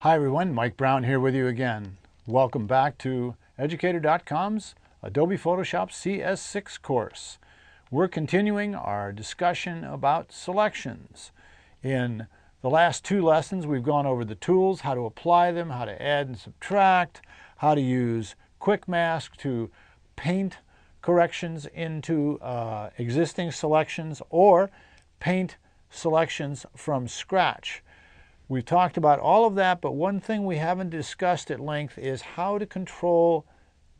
Hi everyone, Mike Brown here with you again. Welcome back to Educator.com's Adobe Photoshop CS6 course. We're continuing our discussion about selections. In the last two lessons, we've gone over the tools, how to apply them, how to add and subtract, how to use Quick Mask to paint corrections into existing selections or paint selections from scratch. We've talked about all of that, but one thing we haven't discussed at length is how to control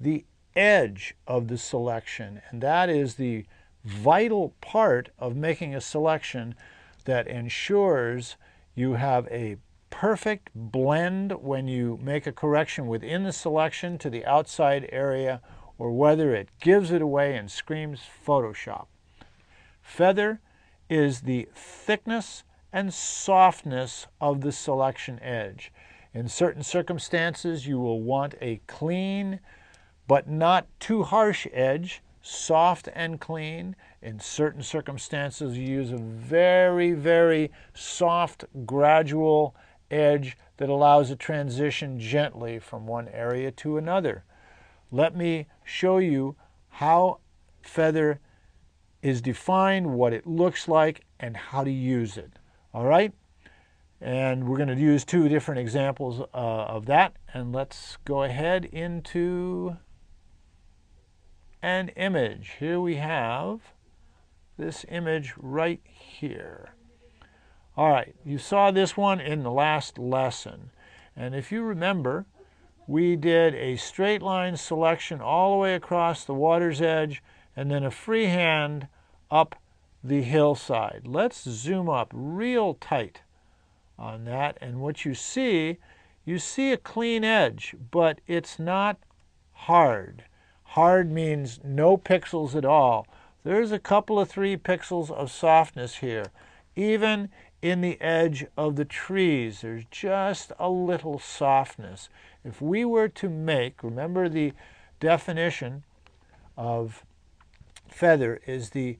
the edge of the selection. And that is the vital part of making a selection that ensures you have a perfect blend when you make a correction within the selection to the outside area, or whether it gives it away and screams Photoshop. Feather is the thickness and softness of the selection edge. In certain circumstances, you will want a clean but not too harsh edge, soft and clean. In certain circumstances, you use a very, very soft, gradual edge that allows a transition gently from one area to another. Let me show you how feather is defined, what it looks like, and how to use it. All right, and we're going to use two different examples of that, and let's go ahead into an image. Here we have this image right here. All right, you saw this one in the last lesson, and if you remember, we did a straight line selection all the way across the water's edge and then a freehand up the hillside. Let's zoom up real tight on that, and what you see a clean edge, but it's not hard. Hard means no pixels at all. There's a couple of 3 pixels of softness here. Even in the edge of the trees, there's just a little softness. If we were to make, remember the definition of feather is the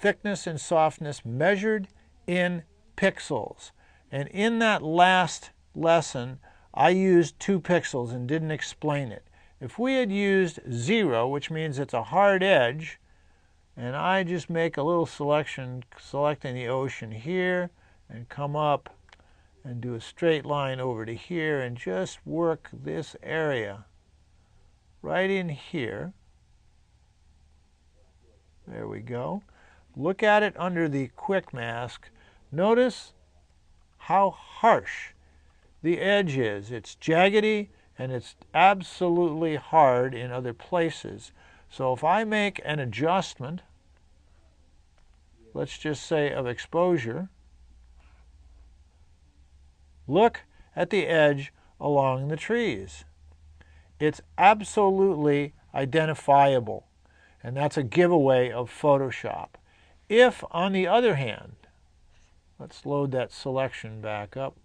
thickness and softness measured in pixels. And in that last lesson, I used 2 pixels and didn't explain it. If we had used 0, which means it's a hard edge, and I just make a little selection, selecting the ocean here, and come up and do a straight line over to here, and just work this area right in here. There we go. Look at it under the Quick Mask. Notice how harsh the edge is. It's jaggedy and it's absolutely hard in other places. So if I make an adjustment, let's just say of exposure, look at the edge along the trees. It's absolutely identifiable, and that's a giveaway of Photoshop. If, on the other hand, let's load that selection back up.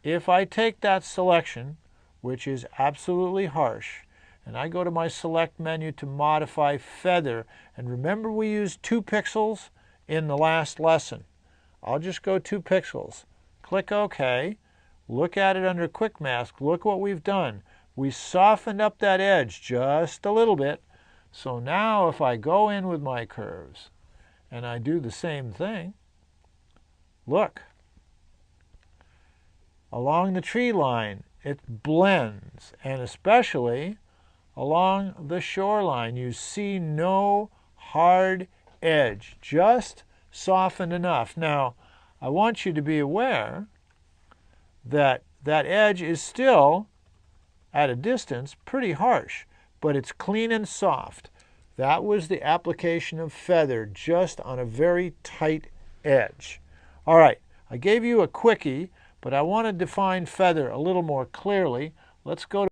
If I take that selection, which is absolutely harsh, and I go to my Select menu to modify feather, and remember we used 2 pixels in the last lesson. I'll just go 2 pixels. Click OK. Look at it under Quick Mask. Look what we've done. We softened up that edge just a little bit. So now if I go in with my curves and I do the same thing, look, along the tree line it blends, and especially along the shoreline you see no hard edge, just softened enough. Now I want you to be aware that that edge is still at a distance pretty harsh, but it's clean and soft. That was the application of feather, just on a very tight edge. All right, I gave you a quickie, but I want to define feather a little more clearly. Let's go to